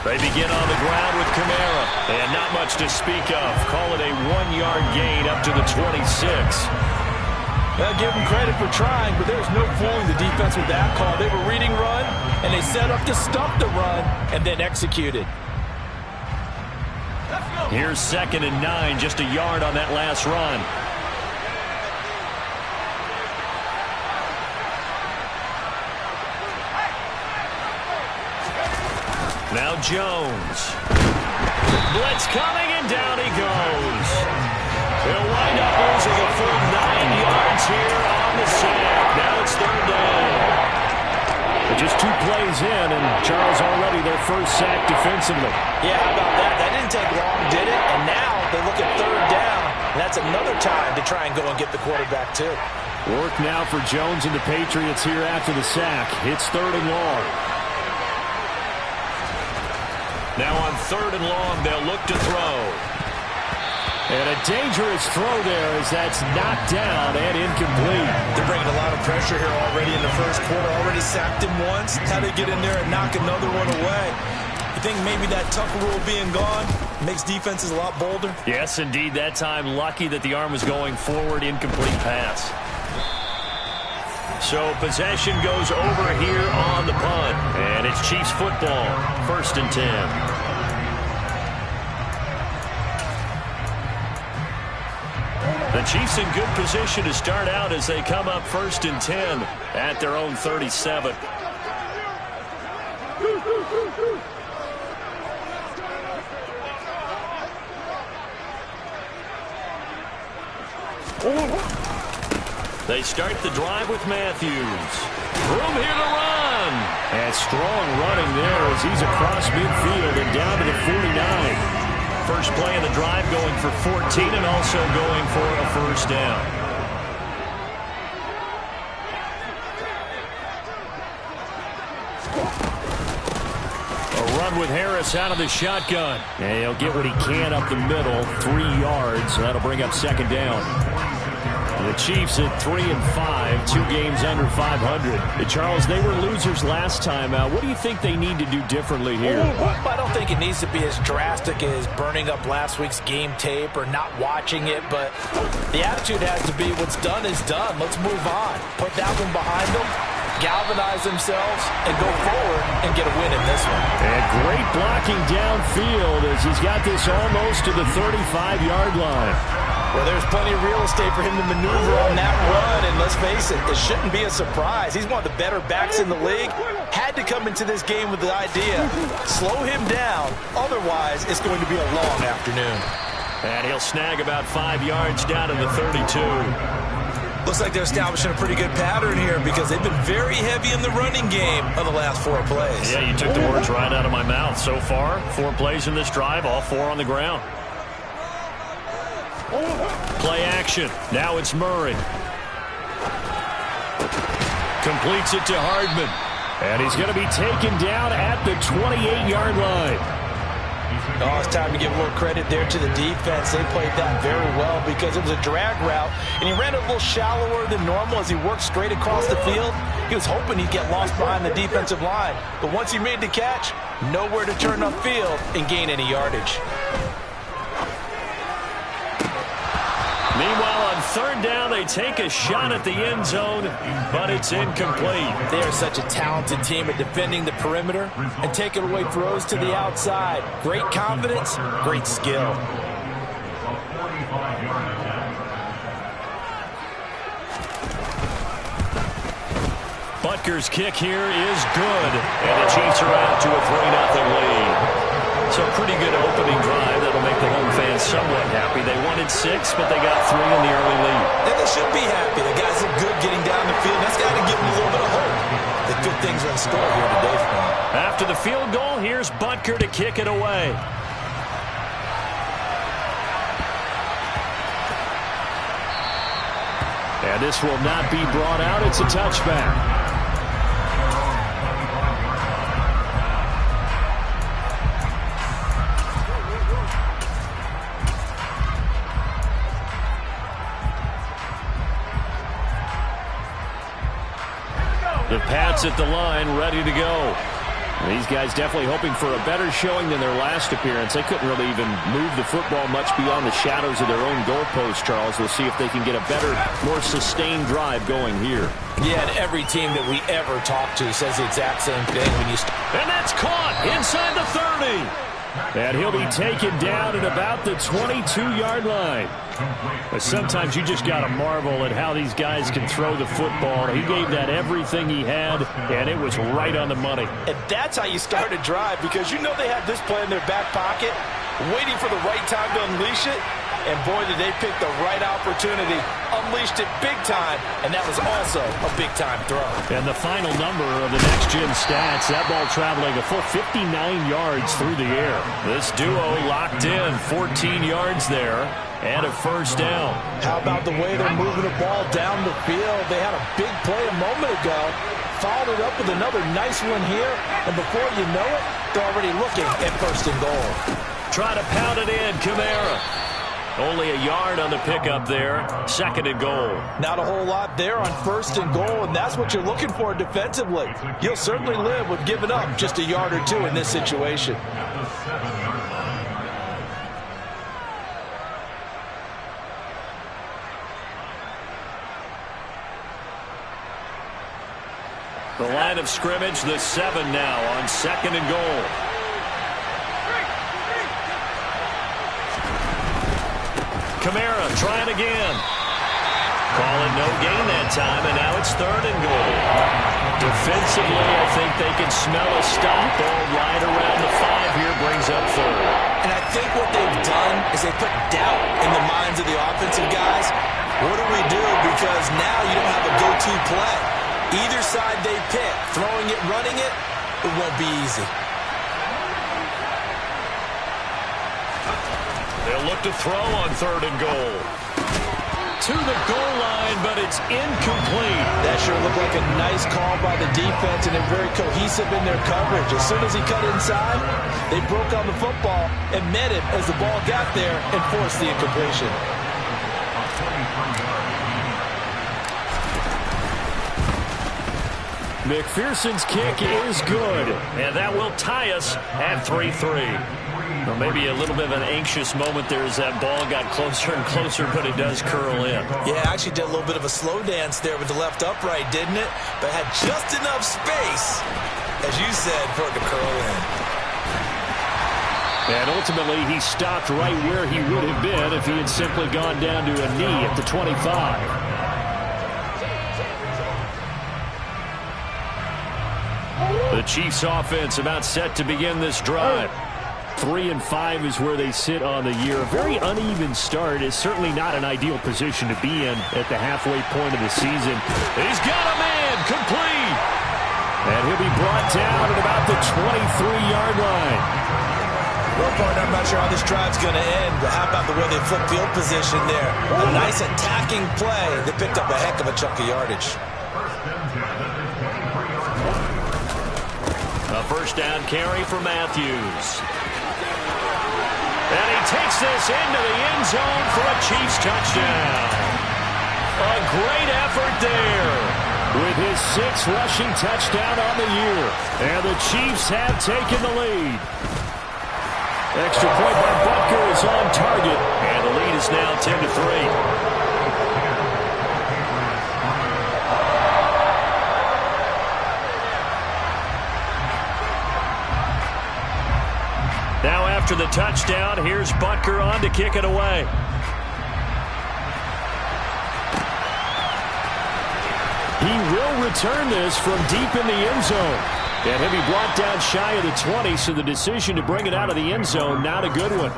They begin on the ground with Kamara. And not much to speak of. Call it a 1-yard gain up to the 26. Well, give them credit for trying, but there's no fooling the defense with that call. They were reading run, and they set up to stop the run, and then executed. Here's 2nd and 9, just a yard on that last run. Now Jones. Blitz coming, and down he goes. He'll wind up losing a full 9 yards here on the sack. Now it's 3rd down. They're just 2 plays in, and Charles already their first sack defensively. Yeah, how about that? That didn't take long, did it? And now they look at 3rd down, and that's another time to try and go and get the quarterback, too. Work now for Jones and the Patriots here after the sack. It's 3rd and long. Now on 3rd and long, they'll look to throw. And a dangerous throw there as that's knocked down and incomplete. They're bringing a lot of pressure here already in the first quarter. Already sacked him once. How to get in there and knock another one away. You think maybe that tuck rule being gone makes defenses a lot bolder? Yes, indeed. That time, lucky that the arm was going forward. Incomplete pass. So possession goes over here on the punt. And it's Chiefs football. 1st and 10. The Chiefs in good position to start out as they come up 1st and 10 at their own 37. They start the drive with Matthews. Room here to run. And strong running there as he's across midfield and down to the 49. First play of the drive going for 14 and also going for a 1st down. A run with Harris out of the shotgun. And he'll get what he can up the middle. 3 yards. That'll bring up 2nd down. The Chiefs at 3-5, 2 games under 500. Charles, they were losers last time out. What do you think they need to do differently here? I don't think it needs to be as drastic as burning up last week's game tape or not watching it, but the attitude has to be what's done is done. Let's move on. Put that one behind them, galvanize themselves, and go forward and get a win in this one. And great blocking downfield as he's got this almost to the 35-yard line. Well, there's plenty of real estate for him to maneuver on that run, and let's face it, it shouldn't be a surprise. He's one of the better backs in the league. Had to come into this game with the idea, slow him down, otherwise it's going to be a long afternoon. And he'll snag about 5 yards down to the 32. Looks like they're establishing a pretty good pattern here because they've been very heavy in the running game of the last 4 plays. Yeah, you took the words right out of my mouth. So far, 4 plays in this drive, all 4 on the ground. Play action. Now it's Murray. Completes it to Hardman. And he's going to be taken down at the 28-yard line. Oh, it's time to give a little credit there to the defense. They played that very well because it was a drag route, and he ran a little shallower than normal as he worked straight across the field. He was hoping he'd get lost behind the defensive line, but once he made the catch, nowhere to turn upfield and gain any yardage. Meanwhile, on 3rd down, they take a shot at the end zone, but it's incomplete. They are such a talented team at defending the perimeter and taking away throws to the outside. Great confidence, great skill. Butker's kick here is good, and the Chiefs are out to a 3-0 lead. So pretty good opening drive. That'll make the home fans somewhat happy. They wanted 6, but they got 3 in the early lead. And they should be happy. The guys look good getting down the field. That's got to give them a little bit of hope that good things are in store here today for them. After the field goal, here's Butker to kick it away. And this will not be brought out. It's a touchback. The Pats at the line, ready to go. These guys definitely hoping for a better showing than their last appearance. They couldn't really even move the football much beyond the shadows of their own goalpost, Charles. We'll see if they can get a better, more sustained drive going here. Yeah, and every team that we ever talk to says the exact same thing. And that's caught inside the 30. And he'll be taken down at about the 22-yard line. But sometimes you just got to marvel at how these guys can throw the football. He gave that everything he had, and it was right on the money. And that's how you start a drive, because you know they have this play in their back pocket, waiting for the right time to unleash it. And boy, did they pick the right opportunity. Unleashed it big time, and that was also a big-time throw. And the final number of the next-gen stats, that ball traveling a full 59 yards through the air. This duo locked in, 14 yards there, and a first down. How about the way they're moving the ball down the field? They had a big play a moment ago, followed it up with another nice one here, and before you know it, they're already looking at first and goal. Try to pound it in, Kamara. Only a yard on the pickup there. Second and goal. Not a whole lot there on first and goal, and that's what you're looking for defensively. You'll certainly live with giving up just a yard or two in this situation. The line of scrimmage, the 7 now on second and goal. Kamara trying again. Call it no gain that time, and now it's third and goal. Defensively, I think they can smell a stop. Ball right around the 5 here, brings up third. And I think what they've done is they put doubt in the minds of the offensive guys. What do we do? Because now you don't have a go-to play. Either side they pick, throwing it, running it, it won't be easy. They'll look to throw on third and goal. To the goal line, but it's incomplete. That sure looked like a nice call by the defense, and they're very cohesive in their coverage. As soon as he cut inside, they broke on the football and met it as the ball got there and forced the incompletion. McPherson's kick is good, and that will tie us at 3-3. Well, maybe a little bit of an anxious moment there as that ball got closer and closer, but it does curl in. Yeah, actually did a little bit of a slow dance there with the left upright, didn't it? But had just enough space, as you said, for it to curl in. And ultimately, he stopped right where he would have been if he had simply gone down to a knee at the 25. The Chiefs offense about set to begin this drive. 3-5 is where they sit on the year. A very uneven start is certainly not an ideal position to be in at the halfway point of the season. He's got a man complete. And he'll be brought down at about the 23-yard line. Well, partner, I'm not sure how this drive's going to end, but how about the way they flip field position there? A nice attacking play that picked up a heck of a chunk of yardage. A first down carry for Matthews. And he takes this into the end zone for a Chiefs touchdown. A great effort there with his 6th rushing touchdown on the year. And the Chiefs have taken the lead. Extra point by Butker is on target. And the lead is now 10-3. Now after the touchdown, here's Butker on to kick it away. He will return this from deep in the end zone. And he'll be brought down shy of the 20, so the decision to bring it out of the end zone, not a good one.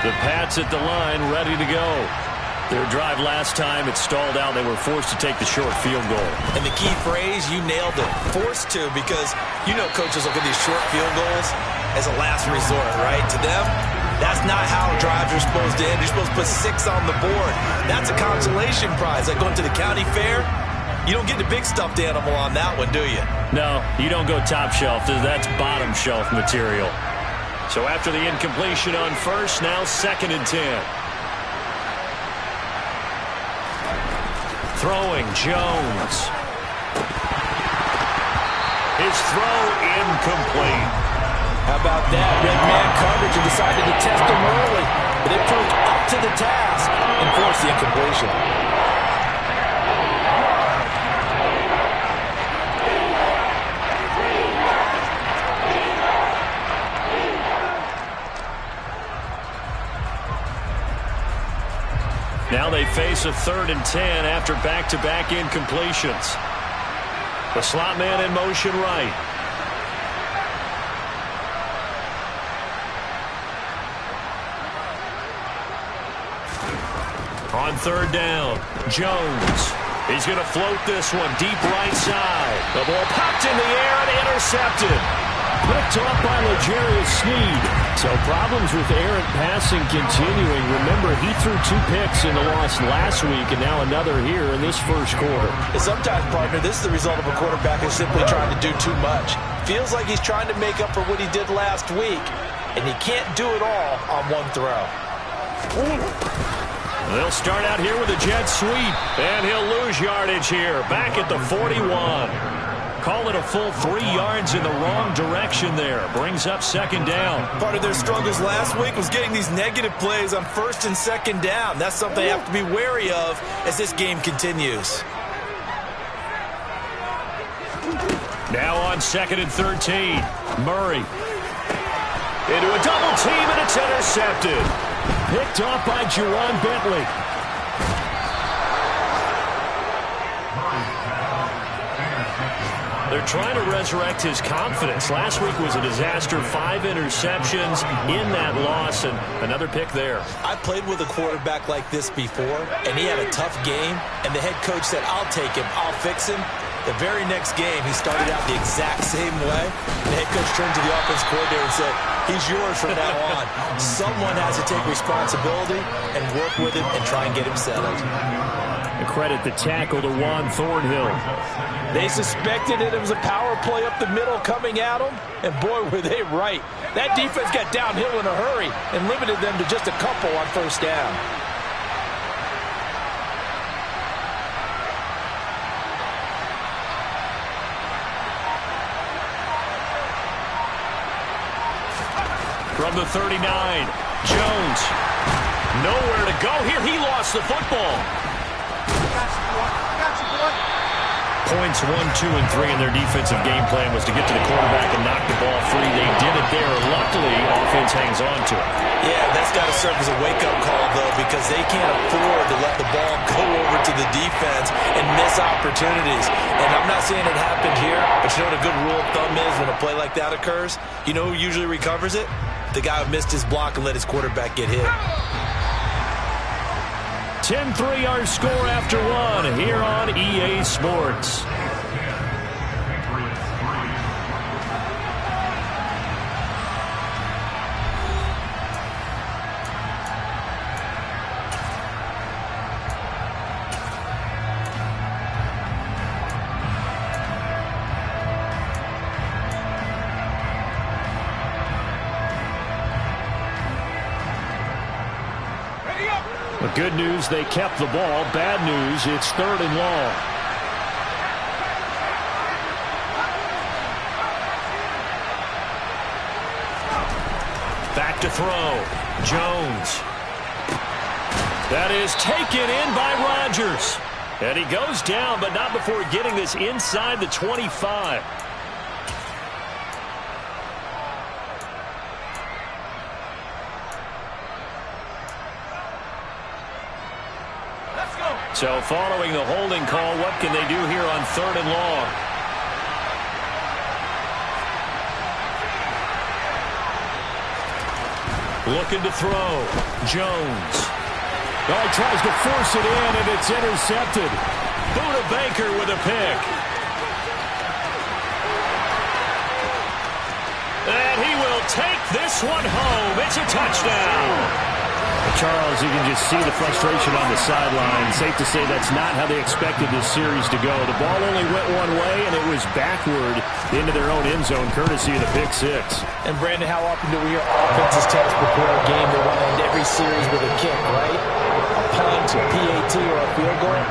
The Pats at the line, ready to go. Their drive last time, it stalled out. They were forced to take the short field goal. And the key phrase, you nailed it, forced to, because you know coaches look at these short field goals as a last resort, right? To them, that's not how drives are supposed to end. You're supposed to put 6 on the board. That's a consolation prize. Like going to the county fair, you don't get the big stuffed animal on that one, do you? No, you don't go top shelf. That's bottom shelf material. So after the incompletion on first, now 2nd and 10. Throwing, Jones. His throw incomplete. How about that? Red man coverage and decided to test him early. But it proved up to the task and forced the incompletion. Now they face a 3rd and 10 after back-to-back incompletions. The slot man in motion right. On 3rd down, Jones. He's going to float this one deep right side. The ball popped in the air and intercepted. Picked off by L'Jarius Sneed. So problems with errant passing continuing. Remember, he threw 2 picks in the loss last week and now another here in this first quarter. And sometimes, partner, this is the result of a quarterback who's simply trying to do too much. Feels like he's trying to make up for what he did last week, and he can't do it all on one throw. They'll start out here with a jet sweep, and he'll lose yardage here. Back at the 41. Call it a full 3 yards in the wrong direction there. Brings up 2nd down. Part of their struggles last week was getting these negative plays on 1st and 2nd down. That's something they have to be wary of as this game continues. Now on 2nd and 13. Murray. Into a double team, and it's intercepted. Picked off by Juwan Bentley. They're trying to resurrect his confidence. Last week was a disaster. 5 interceptions in that loss, and another pick there. I played with a quarterback like this before, and he had a tough game, and the head coach said, I'll take him, I'll fix him. The very next game, he started out the exact same way. The head coach turned to the offense coordinator and said, he's yours from now on. Someone has to take responsibility and work with him and try and get him settled. A credit the tackle to Juan Thornhill. They suspected it was a power play up the middle coming at them, and boy, were they right. That defense got downhill in a hurry and limited them to just a couple on 1st down. From the 39, Jones. Nowhere to go here. He lost the football. Points 1, 2, and 3 in their defensive game plan was to get to the quarterback and knock the ball free. They did it there. Luckily, offense hangs on to it. Yeah, that's got to serve as a wake-up call, though, because they can't afford to let the ball go over to the defense and miss opportunities. And I'm not saying it happened here, but you know what a good rule of thumb is when a play like that occurs? You know who usually recovers it? The guy who missed his block and let his quarterback get hit. 10 3-yard score after 1 here on EA Sports. The good news, they kept the ball. Bad news, it's 3rd and long. Back to throw. Jones. That is taken in by Rodgers. And he goes down, but not before getting this inside the 25. So following the holding call, what can they do here on 3rd and long? Looking to throw. Jones. Oh, he tries to force it in, and it's intercepted. Buda Baker with a pick. And he will take this one home. It's a touchdown. Charles, you can just see the frustration on the sideline. Safe to say that's not how they expected this series to go. The ball only went one way, and it was backward into their own end zone, courtesy of the pick six. And, Brandon, how often do we hear offenses tell us before a game they want to end every series with a kick, right? A punt, a PAT, penalty or a field goal.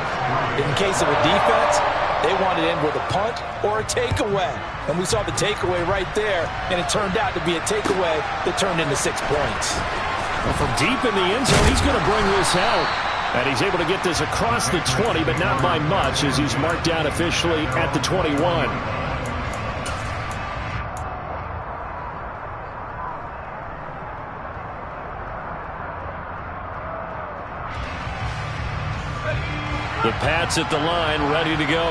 In case of a defense, they want it in with a punt or a takeaway. And we saw the takeaway right there, and it turned out to be a takeaway that turned into 6 points. Well, from deep in the end zone, he's going to bring this out. And he's able to get this across the 20, but not by much, as he's marked down officially at the 21. The Pats at the line, ready to go.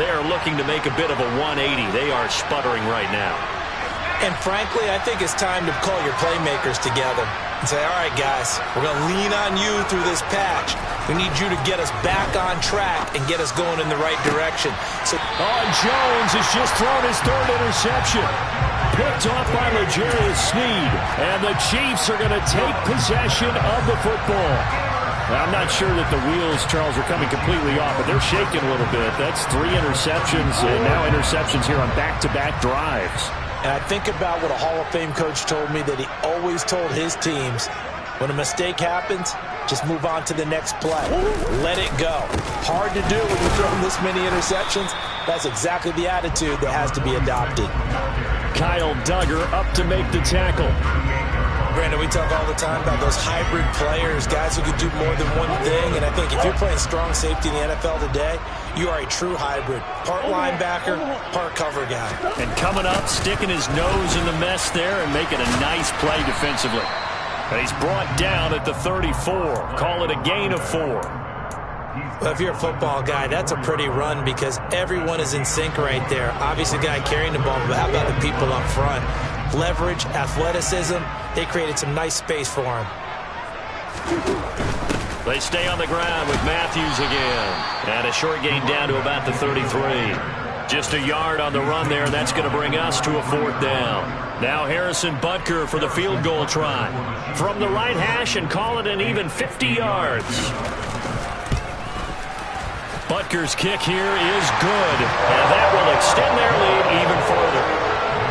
They are looking to make a bit of a 180. They are sputtering right now. And frankly, I think it's time to call your playmakers together and say, all right, guys, we're going to lean on you through this patch. We need you to get us back on track and get us going in the right direction. And Jones has just thrown his 3rd interception. Picked off by L'Jarius Sneed. And the Chiefs are going to take possession of the football. Now, I'm not sure that the wheels, Charles, are coming completely off, but they're shaking a little bit. That's 3 interceptions, and now interceptions here on back-to-back drives. And I think about what a Hall of Fame coach told me, that he always told his teams, when a mistake happens, just move on to the next play. Let it go. Hard to do when you're throwing this many interceptions. That's exactly the attitude that has to be adopted. Kyle Duggar up to make the tackle. Brandon, we talk all the time about those hybrid players, guys who can do more than one thing. And I think if you're playing strong safety in the NFL today, you are a true hybrid. Part linebacker, part cover guy. And coming up, sticking his nose in the mess there and making a nice play defensively. And he's brought down at the 34. Call it a gain of 4. Well, if you're a football guy, that's a pretty run because everyone is in sync right there. Obviously, the guy carrying the ball, but how about the people up front? Leverage, athleticism, they created some nice space for him. They stay on the ground with Matthews again. And a short gain down to about the 33. Just a yard on the run there. That's going to bring us to a 4th down. Now Harrison Butker for the field goal try. From the right hash and call it an even 50 yards. Butker's kick here is good. And that will extend their lead even further.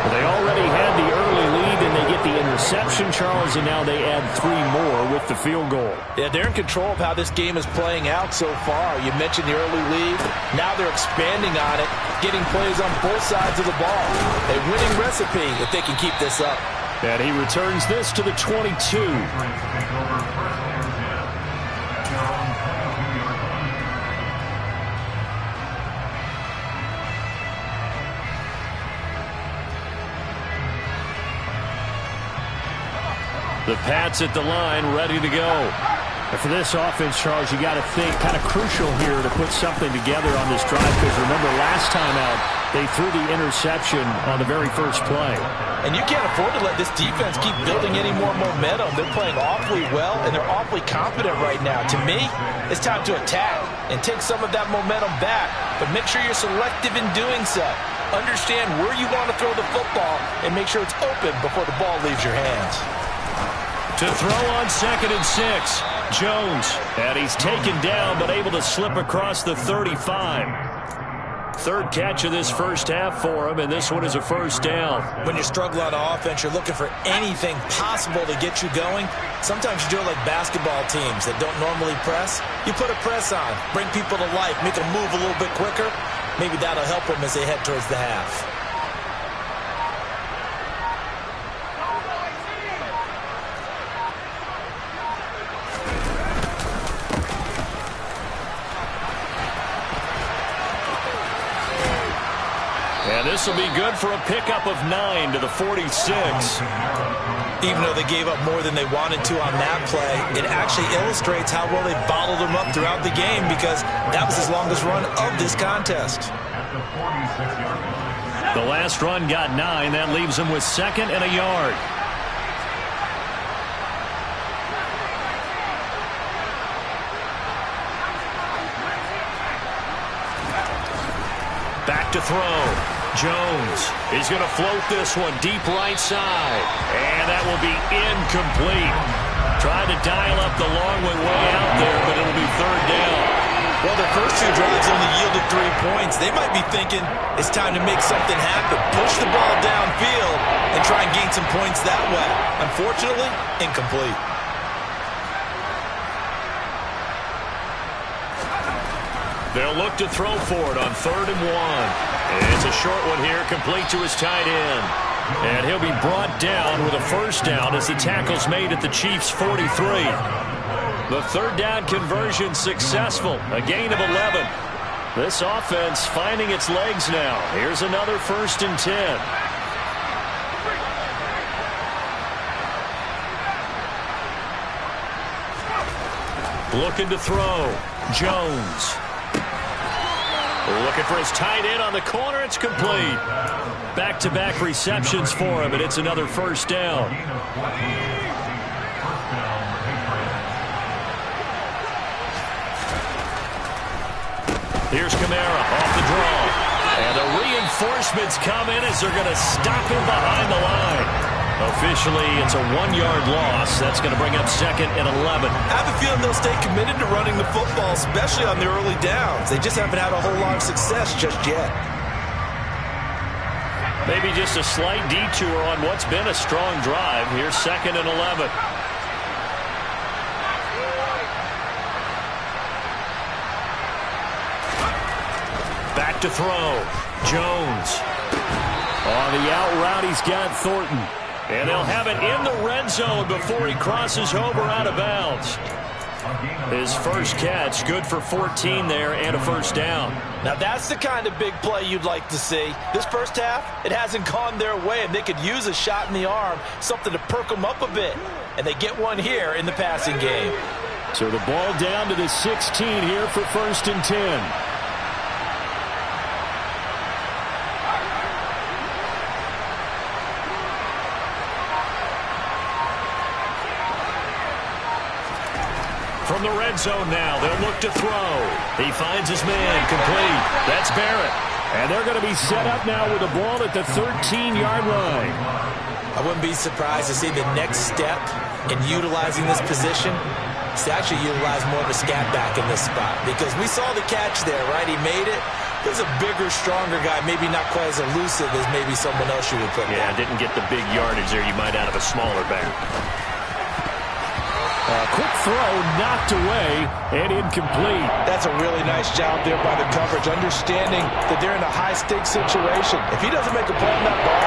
They already had the early lead, and they get the interception, Charles, and now they add 3 more with the field goal. Yeah, they're in control of how this game is playing out so far. You mentioned the early lead. Now they're expanding on it, getting plays on both sides of the ball. A winning recipe if they can keep this up. And he returns this to the 22. The Pats at the line, ready to go. And for this offense, Charles, you got to think kind of crucial here to put something together on this drive, because remember last time out, they threw the interception on the very first play. And you can't afford to let this defense keep building any more momentum. They're playing awfully well, and they're awfully confident right now. To me, it's time to attack and take some of that momentum back, but make sure you're selective in doing so. Understand where you want to throw the football and make sure it's open before the ball leaves your hands. To throw on 2nd and 6, Jones. And he's taken down, but able to slip across the 35. 3rd catch of this first half for him, and this one is a 1st down. When you struggle on offense, you're looking for anything possible to get you going. Sometimes you do it like basketball teams that don't normally press. You put a press on, bring people to life, make them move a little bit quicker. Maybe that'll help them as they head towards the half. And this will be good for a pickup of 9 to the 46. Even though they gave up more than they wanted to on that play, it actually illustrates how well they bottled them up throughout the game, because that was his longest run of this contest. The last run got 9. That leaves them with 2nd and a yard. Back to throw. Jones is going to float this one deep right side. And that will be incomplete. Trying to dial up the long way out there, but it'll be 3rd down. Well, their first 2 drives only yielded 3 points. They might be thinking it's time to make something happen. Push the ball downfield and try and gain some points that way. Unfortunately, incomplete. They'll look to throw for it on 3rd and 1. And it's a short one here, complete to his tight end. And he'll be brought down with a first down as the tackle's made at the Chiefs' 43. The 3rd down conversion successful, a gain of 11. This offense finding its legs now. Here's another 1st and 10. Looking to throw. Jones. Looking for his tight end on the corner. It's complete. Back-to-back receptions for him, and it's another first down. Here's Kamara off the draw. And the reinforcements come in as they're going to stop him behind the line. Officially, it's a 1-yard loss. That's going to bring up 2nd and 11. I have a feeling they'll stay committed to running the football, especially on the early downs. They just haven't had a whole lot of success just yet. Maybe just a slight detour on what's been a strong drive. Here's 2nd and 11. Back to throw. Jones. On the out route, he's got Thornton. And they'll have it in the red zone before he crosses over out of bounds. His first catch, good for 14 there and a first down. Now that's the kind of big play you'd like to see. This first half, it hasn't gone their way, and they could use a shot in the arm, something to perk them up a bit. And they get one here in the passing game. So the ball down to the 16 here for 1st and 10. From the red zone now, they'll look to throw. He finds his man, complete. That's Barrett. And they're going to be set up now with the ball at the 13-yard line. I wouldn't be surprised to see the next step in utilizing this position is to actually utilize more of a scat back in this spot. Because we saw the catch there, right? He made it. There's a bigger, stronger guy, maybe not quite as elusive as maybe someone else you would put Yeah, down. didn't get the big yardage there you might out of a smaller back. Quick throw, knocked away, and incomplete. That's a really nice job there by the coverage, understanding that they're in a high-stakes situation. If he doesn't make a play on that ball,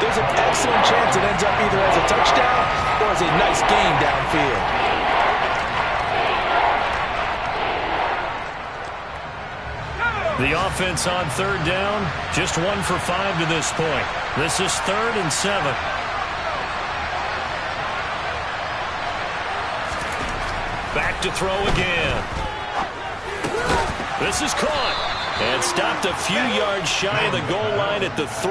there's an excellent chance it ends up either as a touchdown or as a nice gain downfield. The offense on 3rd down, just 1 for 5 to this point. This is 3rd and 7. Back to throw again. This is caught and stopped a few yards shy of the goal line at the 3.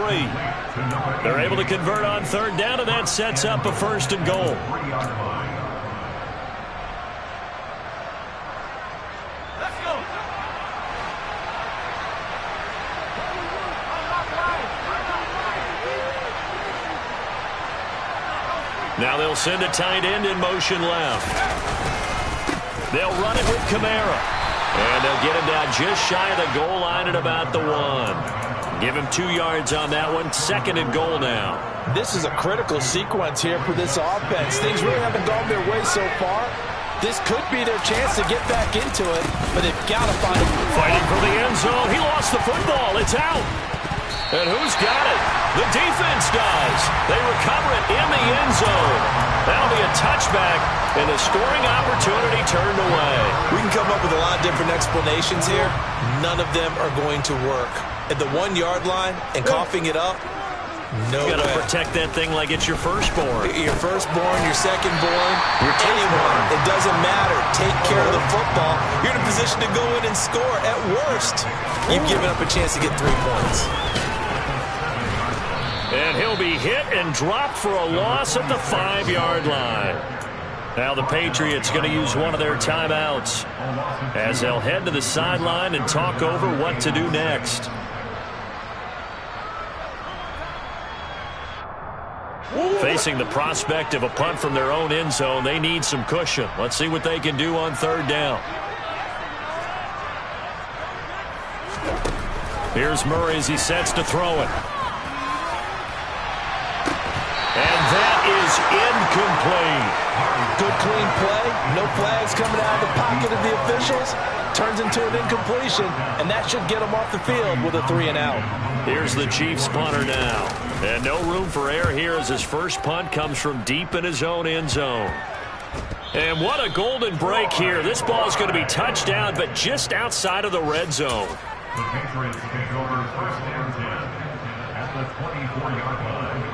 They're able to convert on 3rd down, and that sets up a 1st and goal. Now they'll send a tight end in motion left. They'll run it with Kamara. And they'll get him down just shy of the goal line at about the 1. Give him 2 yards on that one. 2nd and goal now. This is a critical sequence here for this offense. Things really haven't gone their way so far. This could be their chance to get back into it, but they've got to find a... Fighting for the end zone. He lost the football. It's out. And who's got it? The defense does. They recover it in the end zone. That'll be a touchback, and a scoring opportunity turned away. We can come up with a lot of different explanations here. None of them are going to work. At the 1-yard line and coughing it up, no way. You got to protect that thing like it's your firstborn. Your firstborn, your secondborn, anyone. It doesn't matter. Take care of the football. You're in a position to go in and score. At worst, you've given up a chance to get 3 points. And he'll be hit and dropped for a loss at the 5-yard line. Now the Patriots going to use one of their timeouts as they'll head to the sideline and talk over what to do next. Facing the prospect of a punt from their own end zone, they need some cushion. Let's see what they can do on 3rd down. Here's Murray as he sets to throw it. And that is incomplete. Good, clean play. No flags coming out of the pocket of the officials. turns into an incompletion, and that should get him off the field with a 3-and-out. Here's the Chiefs punter now. And no room for error here as his first punt comes from deep in his own end zone. And what a golden break here. This ball is going to be touchdown, but just outside of the red zone. The Patriots take over first and 10 at the 24-yard line.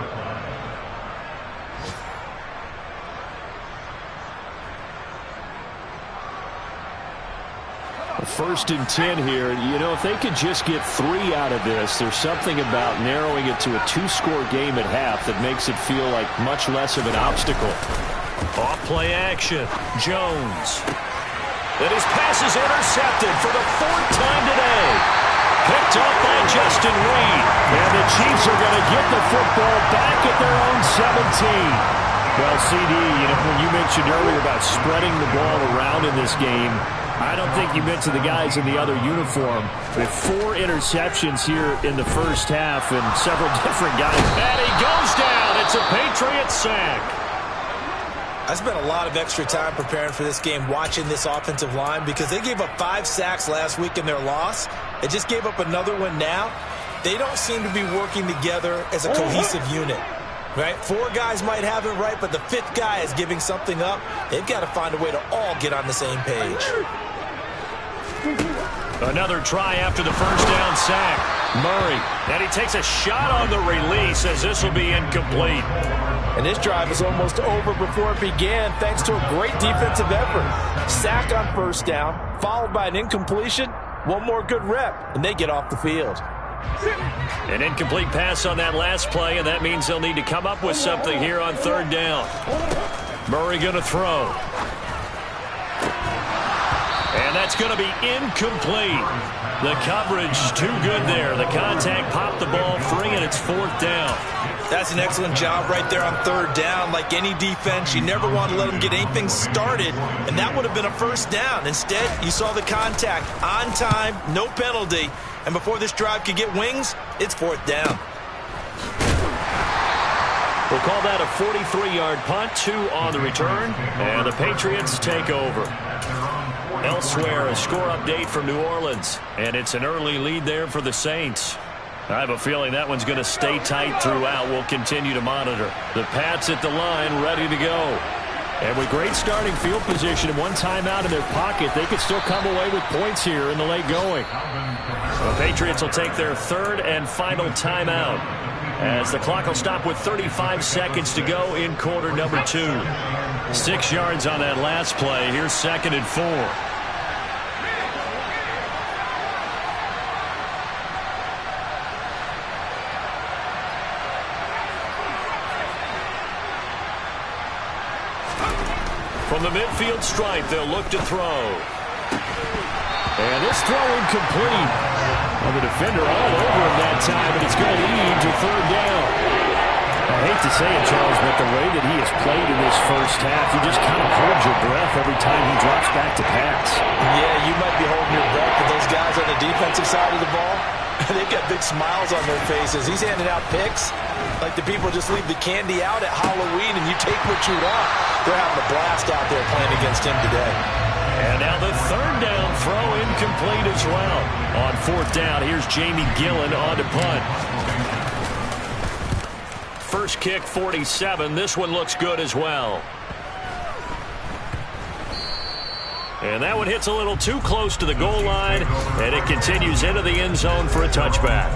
First and 10 here. You know, if they could just get 3 out of this, there's something about narrowing it to a 2-score game at half that makes it feel like much less of an obstacle. Off play action. Jones. And his pass is intercepted for the 4th time today. Picked up by Justin Reed. And the Chiefs are going to get the football back at their own 17. Well, CD, you know, when you mentioned earlier about spreading the ball around in this game, I don't think you mentioned the guys in the other uniform. With 4 interceptions here in the first half and several different guys. And he goes down. It's a Patriots sack. I spent a lot of extra time preparing for this game watching this offensive line because they gave up 5 sacks last week in their loss. They just gave up another one now. They don't seem to be working together as a cohesive unit. Right? 4 guys might have it right, but the 5th guy is giving something up. They've got to find a way to all get on the same page. Another try after the first down sack. Murray. And he takes a shot on the release as this will be incomplete. And this drive is almost over before it began thanks to a great defensive effort. Sack on first down, followed by an incompletion. One more good rep, and they get off the field. An incomplete pass on that last play, and that means they'll need to come up with something here on 3rd down. Murray going to throw. And that's going to be incomplete. The coverage too good there. The contact popped the ball free, and it's 4th down. That's an excellent job right there on 3rd down. Like any defense, you never want to let them get anything started, and that would have been a first down. Instead, you saw the contact on time, no penalty, and before this drive could get wings, it's 4th down. We'll call that a 43-yard punt, 2 on the return, and the Patriots take over. Elsewhere, a score update from New Orleans, and it's an early lead there for the Saints. I have a feeling that one's going to stay tight throughout. We'll continue to monitor. The Pats at the line, ready to go. And with great starting field position and 1 timeout in their pocket, they could still come away with points here in the late going. The Patriots will take their 3rd and final timeout as the clock will stop with 35 seconds to go in quarter number 2. 6 yards on that last play. Here's 2nd and 4. From the midfield stripe, they'll look to throw. And this throw incomplete. Well, the defender all over him that time, and it's going to lead to 3rd down. I hate to say it, Charles, but the way that he has played in this first half, you just kind of hold your breath every time he drops back to pass. Yeah, you might be holding your breath, but those guys on the defensive side of the ball, they've got big smiles on their faces. He's handing out picks like the people just leave the candy out at Halloween and you take what you want. They're having a blast out there playing against him today. And now the 3rd down throw incomplete as well. On 4th down, here's Jamie Gillen on to punt. First kick, 47. This one looks good as well. And that one hits a little too close to the goal line, and it continues into the end zone for a touchback.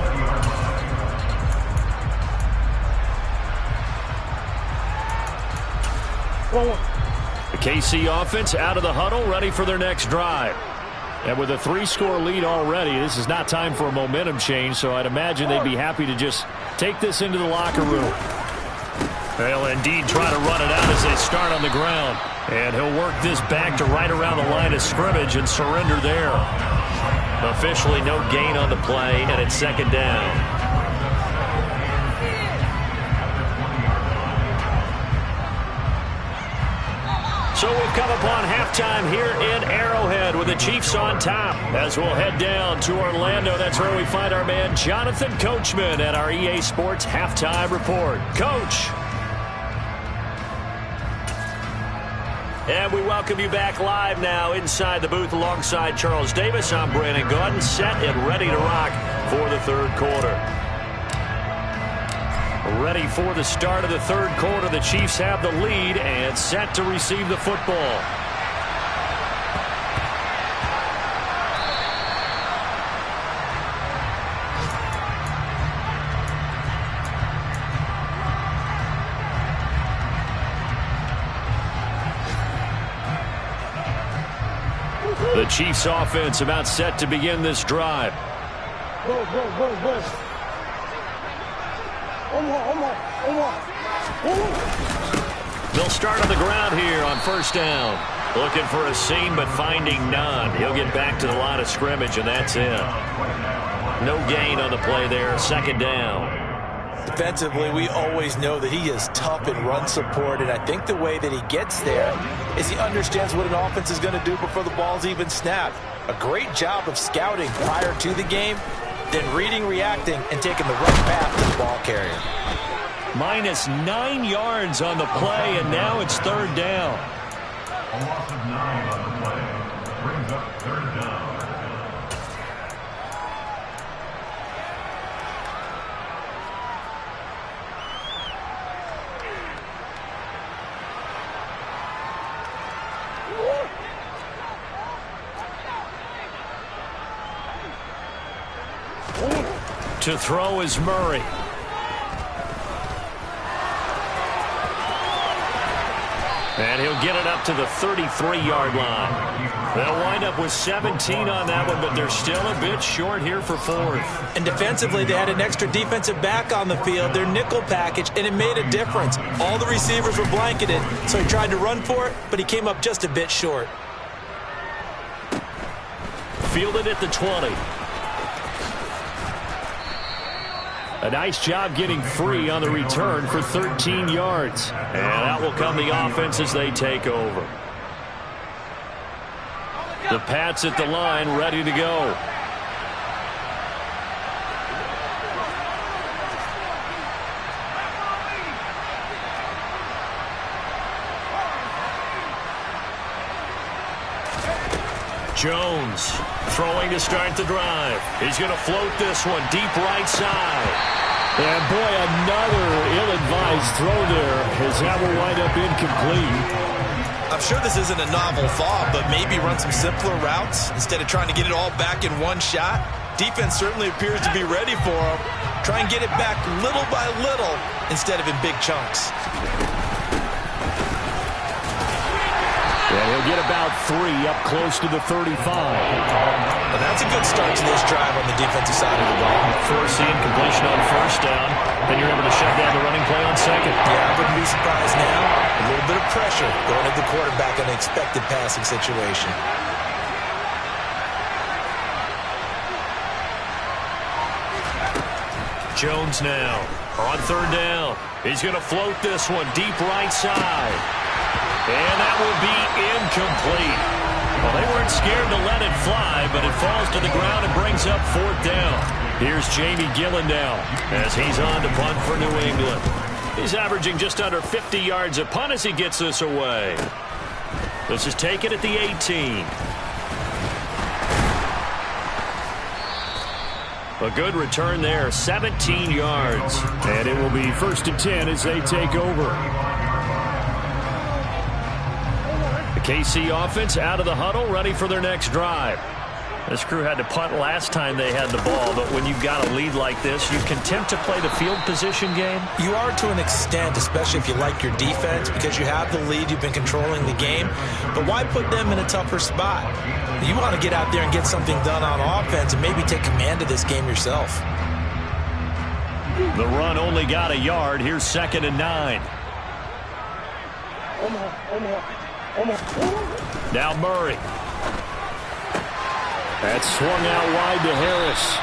The KC offense out of the huddle, ready for their next drive. And with a 3-score lead already, this is not time for a momentum change, so I'd imagine they'd be happy to just take this into the locker room. They'll indeed try to run it out as they start on the ground. And he'll work this back to right around the line of scrimmage and surrender there. Officially no gain on the play, and it's 2nd down. So we've come upon halftime here in Arrowhead with the Chiefs on top. As we'll head down to Orlando, that's where we find our man Jonathan Coachman at our EA Sports Halftime Report. Coach. And we welcome you back live now inside the booth alongside Charles Davis. I'm Brandon Gaudin, set and ready to rock for the third quarter. Ready for the start of the third quarter. The Chiefs have the lead and set to receive the football. The Chiefs offense about set to begin this drive. Go. They'll start on the ground here on first down. Looking for a seam but finding none. He'll get back to the line of scrimmage and that's it. No gain on the play there. Second down. Defensively, we always know that he is tough in run support, and I think the way that he gets there is he understands what an offense is going to do before the ball's even snapped. A great job of scouting prior to the game, then reading, reacting, and taking the right path to the ball carrier. -9 yards on the play, and now it's third down. A loss of 9 on the play brings up third down. To throw is Murray. And he'll get it up to the 33-yard line. They'll wind up with 17 on that one, but they're still a bit short here for fourth. And defensively, they had an extra defensive back on the field, their nickel package, and it made a difference. All the receivers were blanketed, so he tried to run for it, but he came up just a bit short. Fielded at the 20. A nice job getting free on the return for 13 yards. And out will come the offense as they take over. The Pats at the line, ready to go. Jones throwing to start the drive. He's going to float this one deep right side. And boy, another ill-advised throw there as that will wind up incomplete. I'm sure this isn't a novel thought, but maybe run some simpler routes instead of trying to get it all back in one shot. Defense certainly appears to be ready for him. Try and get it back little by little instead of in big chunks. And he'll get about 3 up close to the 35. Well, that's a good start to this drive on the defensive side of the ball. Force the incompletion on first down. Then you're able to shut down the running play on second. Yeah, I wouldn't be surprised now. A little bit of pressure going at the quarterback in an expected passing situation. Jones now on third down. He's going to float this one deep right side. And that will be incomplete. Well, they weren't scared to let it fly, but it falls to the ground and brings up fourth down. Here's Jamie Gillen now as he's on to punt for New England. He's averaging just under 50 yards a punt as he gets this away. This is taken at the 18. A good return there, 17 yards. And it will be 1st and 10 as they take over. The KC offense out of the huddle, ready for their next drive. This crew had to punt last time they had the ball, but when you've got a lead like this, you can tempt to play the field position game. You are to an extent, especially if you like your defense, because you have the lead, you've been controlling the game. But why put them in a tougher spot? You want to get out there and get something done on offense and maybe take command of this game yourself. The run only got a yard. Here's 2nd and 9. Now Murray. That's swung out wide to Harris.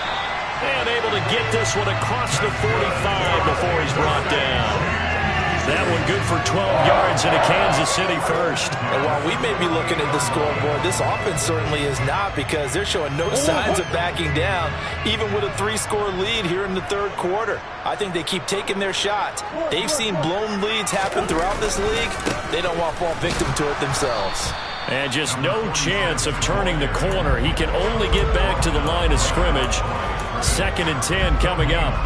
And able to get this one across the 45 before he's brought down. That one good for 12 yards into Kansas City first. And while we may be looking at the scoreboard, this offense certainly is not, because they're showing no signs of backing down, even with a 3-score lead here in the third quarter. I think they keep taking their shots. They've seen blown leads happen throughout this league. They don't want to fall victim to it themselves. And just no chance of turning the corner. He can only get back to the line of scrimmage. 2nd and 10 coming up.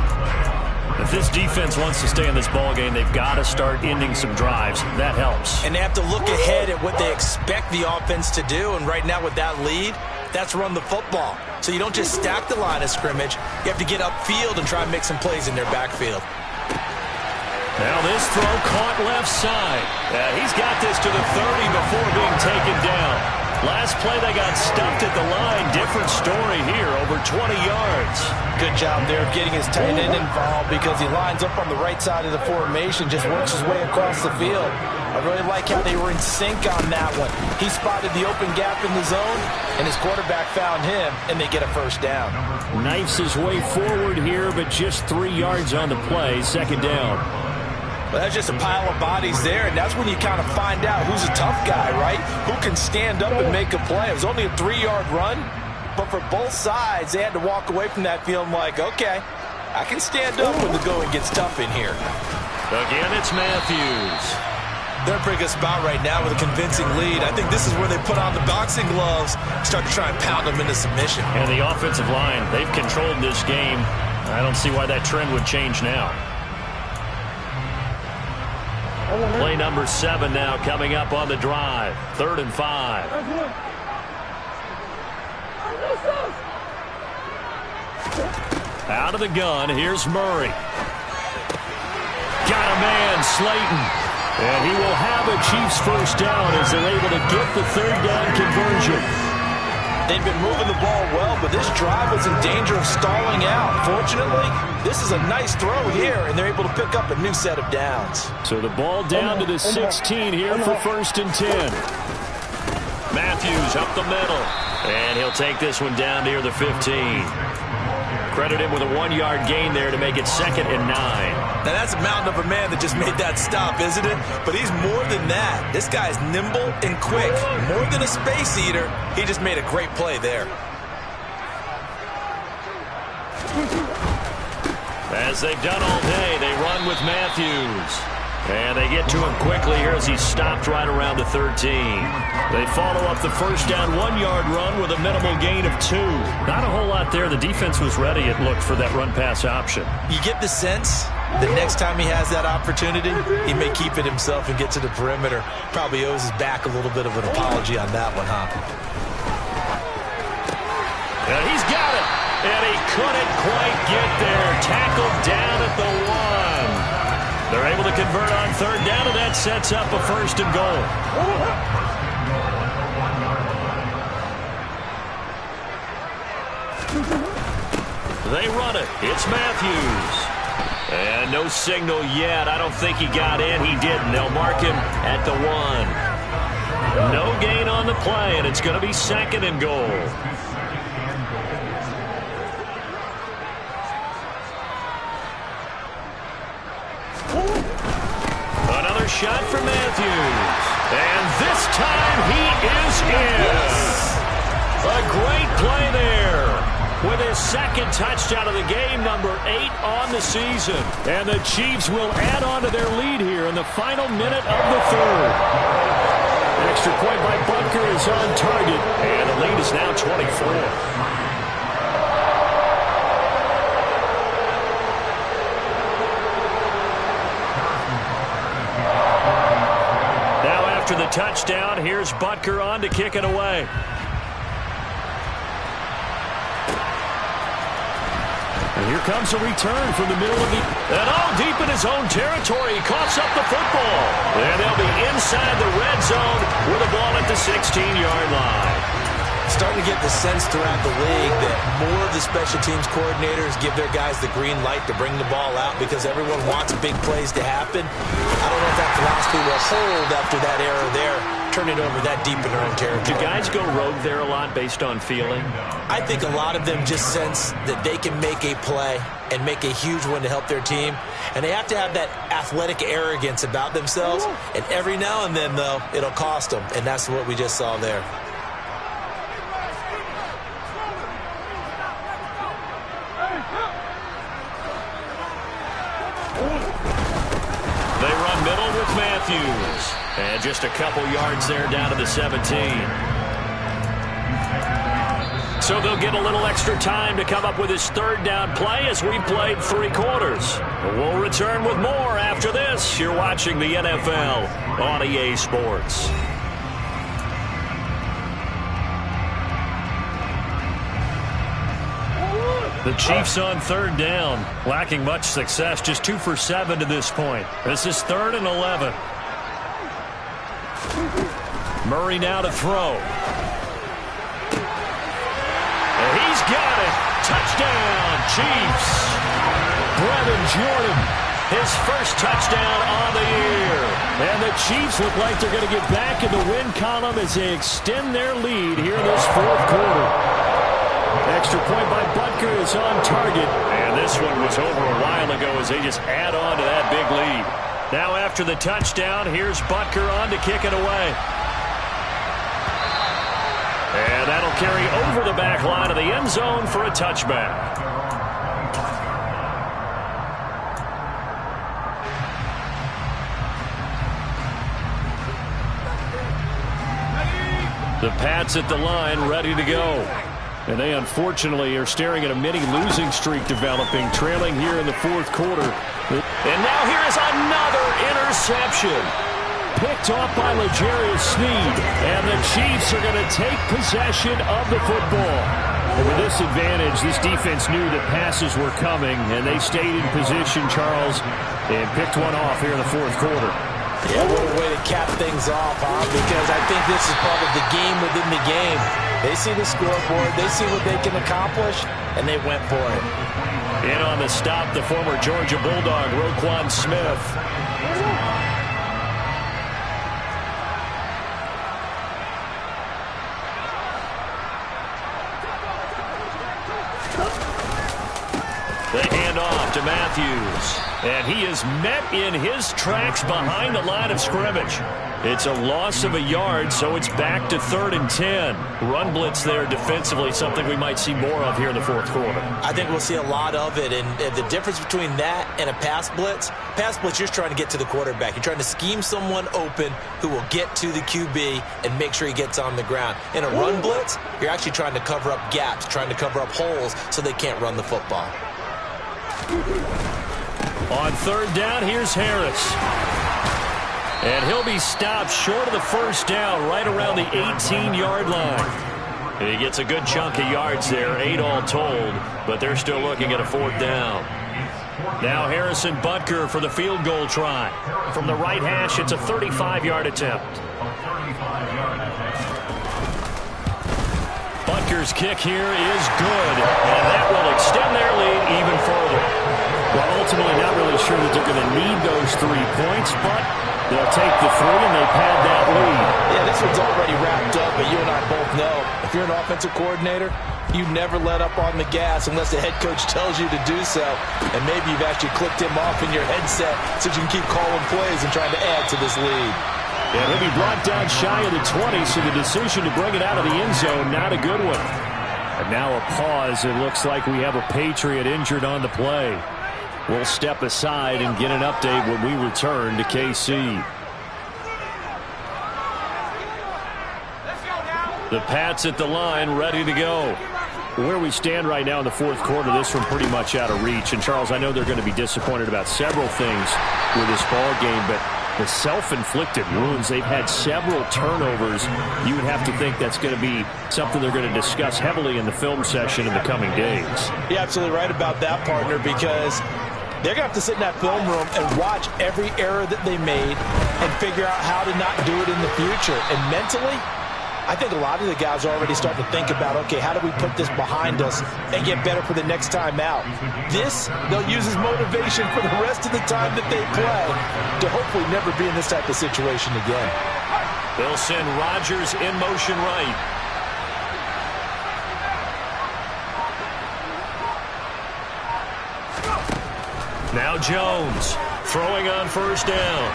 If this defense wants to stay in this ballgame, they've got to start ending some drives. That helps. And they have to look ahead at what they expect the offense to do. And right now with that lead, that's run the football. So you don't just stack the line of scrimmage. You have to get upfield and try and make some plays in their backfield. Now this throw caught left side. He's got this to the 30 before being taken down. Last play they got stuffed at the line. Different story here, over 20 yards. Good job there of getting his tight end involved, because he lines up on the right side of the formation, just works his way across the field. I really like how they were in sync on that one. He spotted the open gap in the zone, and his quarterback found him, and they get a first down. Knifes his way forward here, but just 3 yards on the play. 2nd down. Well, that's just a pile of bodies there, and that's when you kind of find out who's a tough guy, right? Who can stand up and make a play. It was only a 3-yard run, but for both sides, they had to walk away from that feeling like, okay, I can stand up when the going gets tough in here. Again, it's Matthews. They're in a pretty good spot right now with a convincing lead. I think this is where they put on the boxing gloves, start to try and pound them into submission. And the offensive line, they've controlled this game. I don't see why that trend would change now. Play number 7 now coming up on the drive. 3rd and 5. Out of the gun, here's Murray. Got a man, Slayton. And he will have a Chiefs first down as they're able to get the 3rd down conversion. They've been moving the ball well, but this drive was in danger of stalling out. Fortunately, this is a nice throw here, and they're able to pick up a new set of downs. So the ball down to the 16 here for 1st and 10. Matthews up the middle, and he'll take this one down near the 15. Credit him with a 1-yard gain there to make it 2nd and 9. Now that's a mountain of a man that just made that stop, isn't it? But he's more than that. This guy's nimble and quick. More than a space eater, he just made a great play there. As they've done all day, they run with Matthews. And they get to him quickly here as he's stopped right around the 13. They follow up the first down 1-yard run with a minimal gain of 2. Not a whole lot there. The defense was ready, it looked, for that run-pass option. You get the sense the next time he has that opportunity, he may keep it himself and get to the perimeter. Probably owes his back a little bit of an apology on that one, huh? And he's got it. And he couldn't quite get there. Tackled down at the 1. They're able to convert on 3rd down, and that sets up a 1st and goal. They run it. It's Matthews. And no signal yet. I don't think he got in. He didn't. They'll mark him at the 1. No gain on the play, and it's going to be 2nd and goal. Another shot for Matthews. And this time he is in. A great play there. With his 2nd touchdown of the game, number 8 on the season. And the Chiefs will add on to their lead here in the final minute of the 3rd. Extra point by Butker is on target. And the lead is now 24. After the touchdown, here's Butker on to kick it away. And here comes a return from the middle of the... And all deep in his own territory, he coughs up the football. And they'll be inside the red zone with the ball at the 16-yard line. starting to get the sense throughout the league that more of the special teams coordinators give their guys the green light to bring the ball out because everyone wants big plays to happen. I don't know if that philosophy will hold after that error there, turning over that deep in their own territory. Do guys go rogue there a lot based on feeling? I think a lot of them just sense that they can make a play and make a huge one to help their team. And they have to have that athletic arrogance about themselves. And every now and then, though, it'll cost them. And that's what we just saw there. They run middle with Matthews. And just a couple yards there down to the 17. So they'll get a little extra time to come up with his third down play as we've played 3 quarters. We'll return with more after this. You're watching the NFL on EA Sports. The Chiefs on third down, lacking much success, just 2 for 7 to this point. This is 3rd and 11. Murray now to throw. He's got it. Touchdown, Chiefs. Brevin Jordan, his first touchdown on the year. And the Chiefs look like they're going to get back in the win column as they extend their lead here in this 4th quarter. Extra point by Butker is on target. And this one was over a while ago as they just add on to that big lead. Now after the touchdown, here's Butker on to kick it away. And that'll carry over the back line of the end zone for a touchback. The Pats at the line, ready to go. And they unfortunately are staring at a mini losing streak developing, trailing here in the 4th quarter. And now here is another interception. Picked off by L'Jarius Sneed. And the Chiefs are going to take possession of the football. And with this advantage, this defense knew that passes were coming, and they stayed in position, Charles, and picked one off here in the 4th quarter. Yeah, what a way to cap things off, huh? Because I think this is part of the game within the game. They see the scoreboard, they see what they can accomplish, and they went for it. In on the stop, the former Georgia Bulldog, Roquan Smith. They hand off to Matthews. And he is met in his tracks behind the line of scrimmage. It's a loss of a yard, so it's back to 3rd and 10. Run blitz there defensively, something we might see more of here in the 4th quarter. I think we'll see a lot of it, and the difference between that and a pass blitz, you're just trying to get to the quarterback. You're trying to scheme someone open who will get to the QB and make sure he gets on the ground. In a run blitz, you're actually trying to cover up gaps, trying to cover up holes so they can't run the football. On 3rd down, here's Harris. And he'll be stopped short of the 1st down, right around the 18-yard line. And he gets a good chunk of yards there, 8 all told, but they're still looking at a 4th down. Now Harrison Butker for the field goal try. From the right hash, it's a 35-yard attempt. Butker's kick here is good, and that will extend their lead even further. Well, ultimately not really sure that they're going to need those 3 points, but they'll take the 3 and they pad that lead. Yeah, this one's already wrapped up, but you and I both know if you're an offensive coordinator, you never let up on the gas unless the head coach tells you to do so. And maybe you've actually clicked him off in your headset so you can keep calling plays and trying to add to this lead. And he'll be brought down shy of the 20, so the decision to bring it out of the end zone, not a good one. And now a pause. It looks like we have a Patriot injured on the play. We'll step aside and get an update when we return to KC. The Pats at the line, ready to go. Where we stand right now in the 4th quarter, this one pretty much out of reach. And, Charles, I know they're going to be disappointed about several things with this ball game, but the self-inflicted wounds, they've had several turnovers. You would have to think that's going to be something they're going to discuss heavily in the film session in the coming days. You're absolutely right about that, partner, because they're going to have to sit in that film room and watch every error that they made and figure out how to not do it in the future. And mentally, I think a lot of the guys are already starting to think about, okay, how do we put this behind us and get better for the next time out? This, they'll use as motivation for the rest of the time that they play to hopefully never be in this type of situation again. They'll send Rodgers in motion right. Now Jones throwing on first down.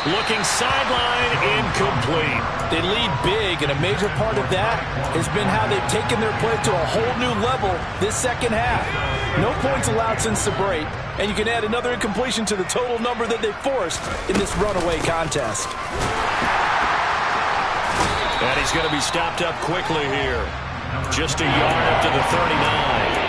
Looking sideline, incomplete. They lead big, and a major part of that has been how they've taken their play to a whole new level this second half. No points allowed since the break, and you can add another incompletion to the total number that they forced in this runaway contest. And he's going to be stopped up quickly here. Just a yard up to the 39.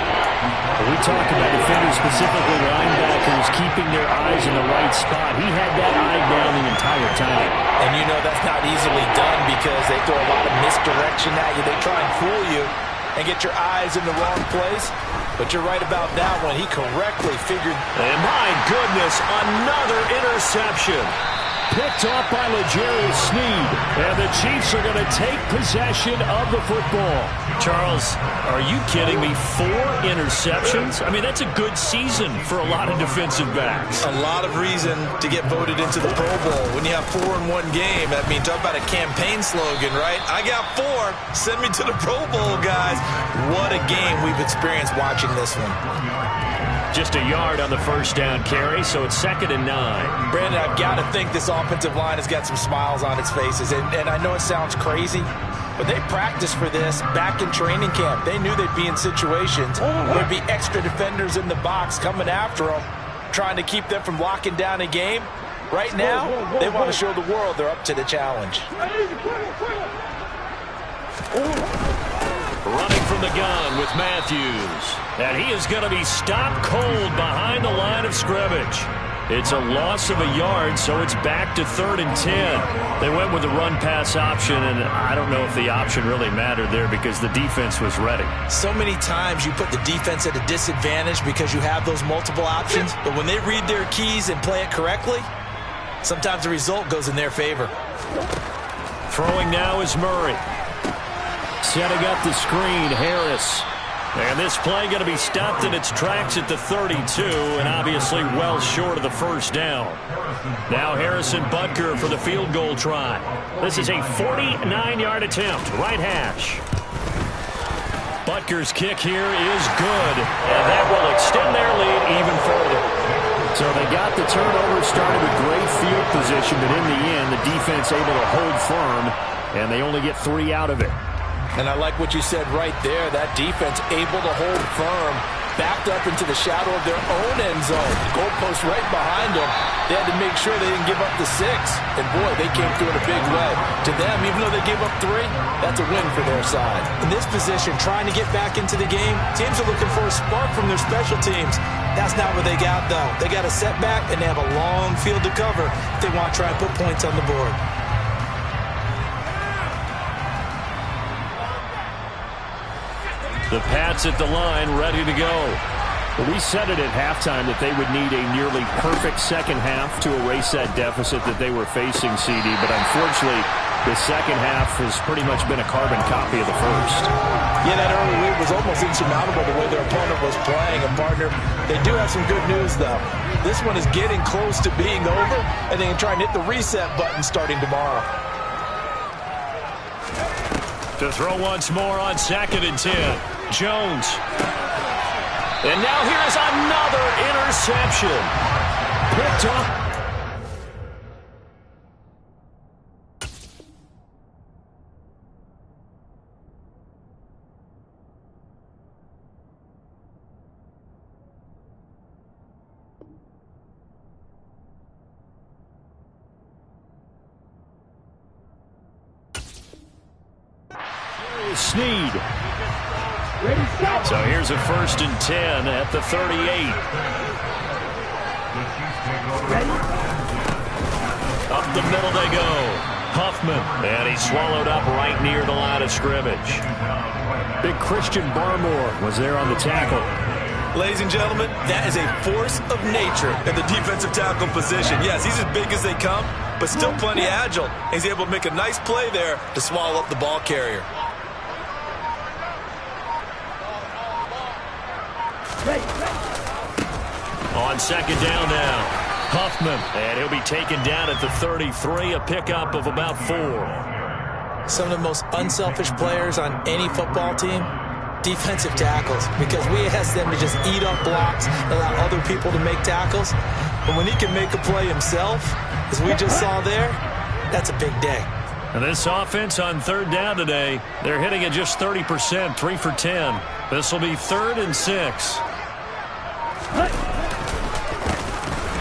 We talk about defenders, specifically linebackers, keeping their eyes in the right spot. He had that eye down the entire time. And you know that's not easily done because they throw a lot of misdirection at you. They try and fool you and get your eyes in the wrong place. But you're right about that one. He correctly figured. And my goodness, another interception. Picked off by L'Jarius Sneed. And the Chiefs are going to take possession of the football. Charles, are you kidding me? 4 interceptions? I mean, that's a good season for a lot of defensive backs. A lot of reason to get voted into the Pro Bowl. When you have 4 in one game, I mean, talk about a campaign slogan, right? I got 4. Send me to the Pro Bowl, guys. What a game we've experienced watching this one. Just a yard on the first down carry, so it's 2nd and 9. Brandon, I've got to think this offensive line has got some smiles on its faces. And I know it sounds crazy, but they practiced for this back in training camp. They knew they'd be in situations where there'd be extra defenders in the box coming after them, trying to keep them from locking down a game. Right now, they want to show the world they're up to the challenge. Running from the gun with Matthews. And he is going to be stopped cold behind the line of scrimmage. It's a loss of a yard, so it's back to 3rd and 10. They went with the run-pass option, and I don't know if the option really mattered there because the defense was ready. So many times you put the defense at a disadvantage because you have those multiple options, but when they read their keys and play it correctly, sometimes the result goes in their favor. Throwing now is Murray. Setting up the screen, Harris. And this play going to be stopped in its tracks at the 32, and obviously well short of the first down. Now Harrison Butker for the field goal try. This is a 49-yard attempt, right hash. Butker's kick here is good, and that will extend their lead even further. So they got the turnover, started with great field position, but in the end, the defense able to hold firm, and they only get 3 out of it. And I like what you said right there. That defense able to hold firm, backed up into the shadow of their own end zone. Goalpost right behind them. They had to make sure they didn't give up the 6. And boy, they came through in a big way. To them, even though they gave up 3, that's a win for their side. In this position, trying to get back into the game, teams are looking for a spark from their special teams. That's not what they got, though. They got a setback, and they have a long field to cover if they want to try and put points on the board. The Pats at the line, ready to go. Well, we said it at halftime that they would need a nearly perfect second half to erase that deficit that they were facing, CD. But unfortunately, the second half has pretty much been a carbon copy of the first. Yeah, that early lead was almost insurmountable the way their opponent was playing. And, partner, they do have some good news, though. This one is getting close to being over, and they can try and hit the reset button starting tomorrow. To throw once more on 2nd and 10. Jones. And now here's another interception. Picked up. Sneed. So here's a 1st and 10 at the 38. Up the middle they go. Huffman. And he's swallowed up right near the line of scrimmage. Big Christian Barmore was there on the tackle. Ladies and gentlemen, that is a force of nature at the defensive tackle position. Yes, he's as big as they come, but still plenty agile. He's able to make a nice play there to swallow up the ball carrier. On second down now, Huffman, and he'll be taken down at the 33, a pickup of about 4. Some of the most unselfish players on any football team, defensive tackles, because we ask them to just eat up blocks, allow other people to make tackles. But when he can make a play himself, as we just saw there, that's a big day. And this offense on third down today, they're hitting at just 30%, 3 for 10. This will be 3rd and 6.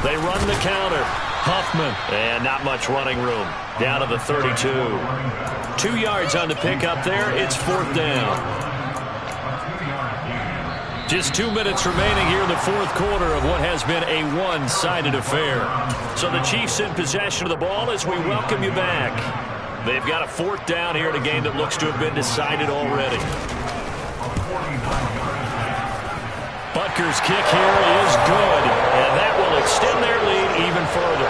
They run the counter. Huffman, and not much running room. Down to the 32. 2 yards on the pickup there. It's 4th down. Just 2 minutes remaining here in the 4th quarter of what has been a one-sided affair. So the Chiefs in possession of the ball as we welcome you back. They've got a 4th down here in a game that looks to have been decided already. Butker's kick here is good, and that will extend their lead even further.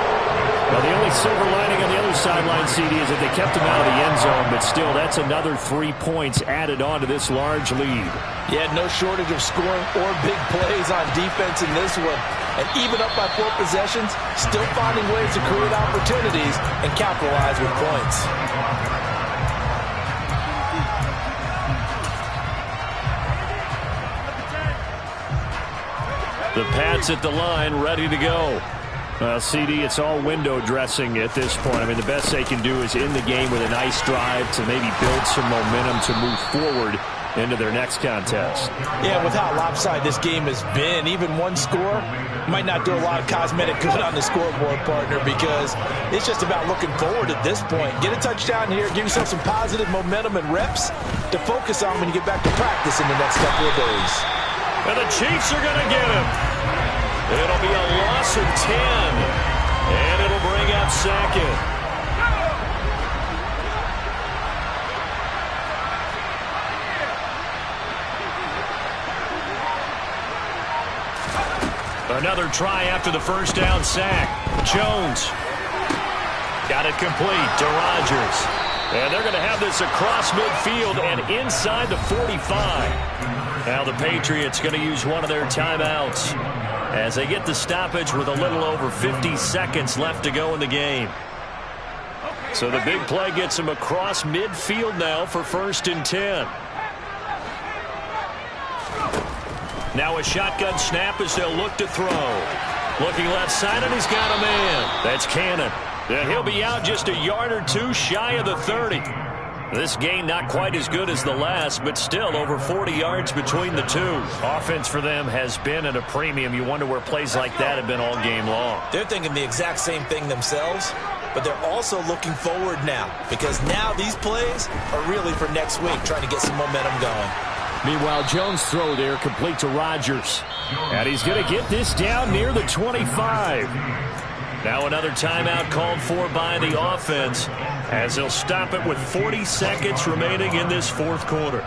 Well, the only silver lining on the other sideline, CD, is that they kept him out of the end zone, but still, that's another 3 points added on to this large lead. Yeah, no shortage of scoring or big plays on defense in this one. And even up by 4 possessions, still finding ways to create opportunities and capitalize with points. The Pats at the line, ready to go. CD, it's all window dressing at this point. I mean, the best they can do is end the game with a nice drive to maybe build some momentum to move forward into their next contest. Yeah, with how lopsided this game has been, even one score might not do a lot of cosmetic good on the scoreboard, partner, because it's just about looking forward at this point. Get a touchdown here, give yourself some positive momentum and reps to focus on when you get back to practice in the next couple of days. And the Chiefs are going to get him. It'll be a loss of 10, and it'll bring up 2nd. Another try after the first down sack. Jones got it complete to Rodgers. And they're going to have this across midfield and inside the 45. Now the Patriots going to use one of their timeouts as they get the stoppage with a little over 50 seconds left to go in the game. So the big play gets them across midfield now for 1st and 10. Now a shotgun snap as they'll look to throw. Looking left side, and he's got a man. That's Cannon. And he'll be out just a yard or 2 shy of the 30. This game not quite as good as the last, but still over 40 yards between the two. Offense for them has been at a premium. You wonder where plays like that have been all game long. They're thinking the exact same thing themselves, but they're also looking forward now, because now these plays are really for next week, trying to get some momentum going. Meanwhile, Jones' throw there complete to Rodgers. And he's going to get this down near the 25. Now another timeout called for by the offense as they'll stop it with 40 seconds remaining in this 4th quarter.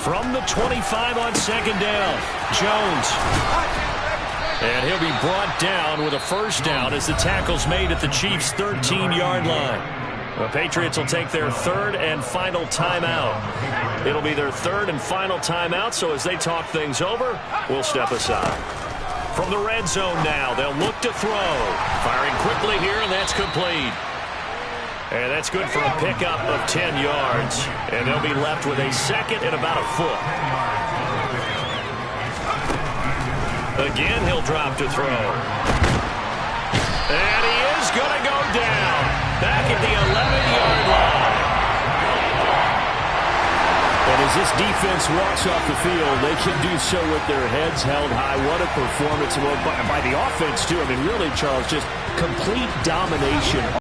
From the 25 on 2nd down, Jones. And he'll be brought down with a 1st down as the tackle's made at the Chiefs' 13-yard line. The Patriots will take their 3rd and final timeout. It'll be their 3rd and final timeout, so as they talk things over, we'll step aside. From the red zone now, they'll look to throw. Firing quickly here, and that's complete. And that's good for a pickup of 10 yards. And they'll be left with a 2nd and about a foot. Again, he'll drop to throw. And he is going to go down. Back at the 11-yard line. And as this defense walks off the field, they can do so with their heads held high. What a performance by the offense, too. I mean, really, Charles, just complete domination.